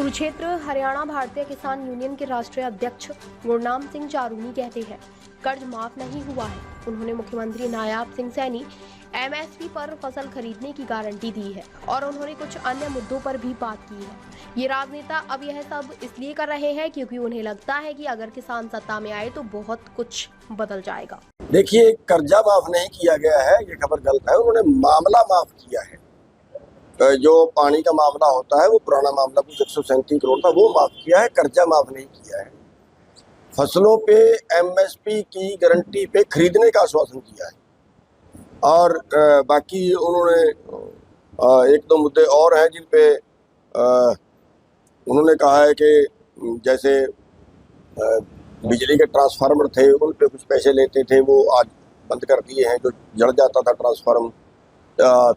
कुरुक्षेत्र हरियाणा भारतीय किसान यूनियन के राष्ट्रीय अध्यक्ष गुरनाम सिंह चारूनी कहते हैं, कर्ज माफ नहीं हुआ है। उन्होंने मुख्यमंत्री नायाब सिंह सैनी एमएसपी पर फसल खरीदने की गारंटी दी है और उन्होंने कुछ अन्य मुद्दों पर भी बात की है। ये राजनेता अब यह सब इसलिए कर रहे हैं क्योंकि उन्हें लगता है कि अगर किसान सत्ता में आए तो बहुत कुछ बदल जाएगा। देखिए, कर्जा माफ नहीं किया गया है, ये खबर गलत है। उन्होंने मामला माफ किया है। जो पानी का मामला होता है वो पुराना मामला कुछ 137 करोड़ था, वो माफ किया है, कर्जा माफ नहीं किया है। फसलों पे एमएसपी की गारंटी पे खरीदने का आश्वासन किया है और बाकी उन्होंने एक दो मुद्दे और हैं जिन पे उन्होंने कहा है कि जैसे बिजली के ट्रांसफार्मर थे उन पे कुछ पैसे लेते थे, वो आज बंद कर दिए हैं। जो जड़ जाता था ट्रांसफार्मर,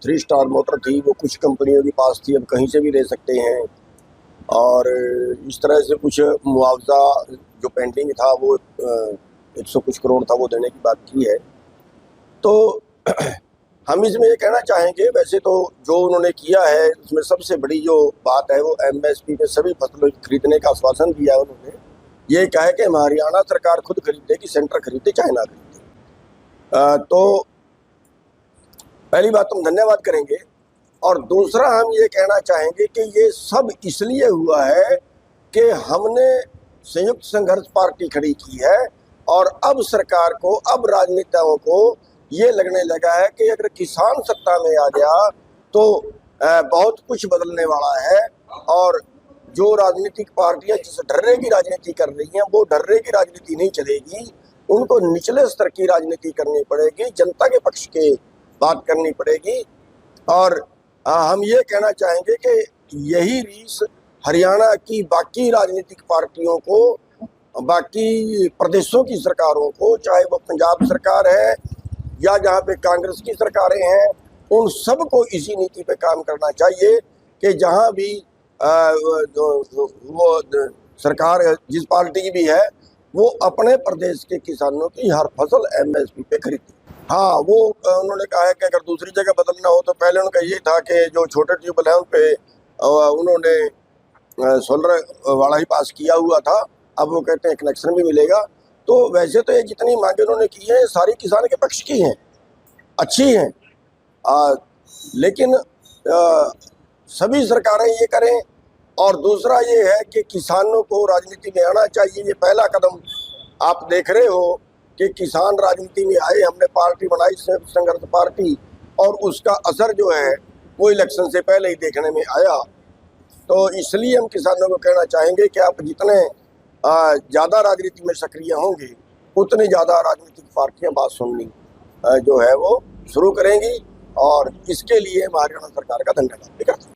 3 स्टार मोटर थी, वो कुछ कंपनियों के पास थी, अब कहीं से भी ले सकते हैं। और इस तरह से कुछ मुआवजा जो पेंडिंग था वो 100 कुछ करोड़ था, वो देने की बात की है। तो हम इसमें ये कहना चाहेंगे, वैसे तो जो उन्होंने किया है उसमें सबसे बड़ी जो बात है वो एमएसपी पे सभी फसलों की खरीदने का आश्वासन दिया है। उन्होंने ये कहा है कि हरियाणा सरकार खुद खरीदेगी, सेंटर खरीदे चाहे ना खरीदे। तो पहली बात हम धन्यवाद करेंगे और दूसरा हम ये कहना चाहेंगे कि ये सब इसलिए हुआ है कि हमने संयुक्त संघर्ष पार्टी खड़ी की है और अब सरकार को, अब राजनेताओं को ये लगने लगा है कि अगर किसान सत्ता में आ गया तो बहुत कुछ बदलने वाला है। और जो राजनीतिक पार्टियां जिस ढर्रे की राजनीति कर रही हैं वो ढर्रे की राजनीति नहीं चलेगी, उनको निचले स्तर की राजनीति करनी पड़ेगी, जनता के पक्ष के बात करनी पड़ेगी। और हम ये कहना चाहेंगे कि यही रीस हरियाणा की बाकी राजनीतिक पार्टियों को, बाकी प्रदेशों की सरकारों को, चाहे वो पंजाब सरकार है या जहाँ पे कांग्रेस की सरकारें हैं, उन सब को इसी नीति पे काम करना चाहिए कि जहाँ भी वो सरकार जिस पार्टी की भी है वो अपने प्रदेश के किसानों की हर फसल एमएसपी पे खरीदे। हाँ, वो उन्होंने कहा है कि अगर दूसरी जगह बदलना हो तो पहले उनका ये था कि जो छोटे ट्यूबवेल है उन पे उन्होंने सोलर वाला ही पास किया हुआ था, अब वो कहते हैं कनेक्शन भी मिलेगा। तो वैसे तो ये जितनी मांगे उन्होंने की है सारी किसान के पक्ष की हैं, अच्छी हैं, लेकिन सभी सरकारें ये करें। और दूसरा ये है कि किसानों को राजनीति में आना चाहिए। ये पहला कदम आप देख रहे हो कि किसान राजनीति में आए, हमने पार्टी बनाई संयुक्त संघर्ष पार्टी, और उसका असर जो है वो इलेक्शन से पहले ही देखने में आया। तो इसलिए हम किसानों को कहना चाहेंगे कि आप जितने ज़्यादा राजनीति में सक्रिय होंगे उतनी ज़्यादा राजनीतिक पार्टियां बात सुननी जो है वो शुरू करेंगी और इसके लिए हरियाणा सरकार का धन्यवाद भी करते हैं।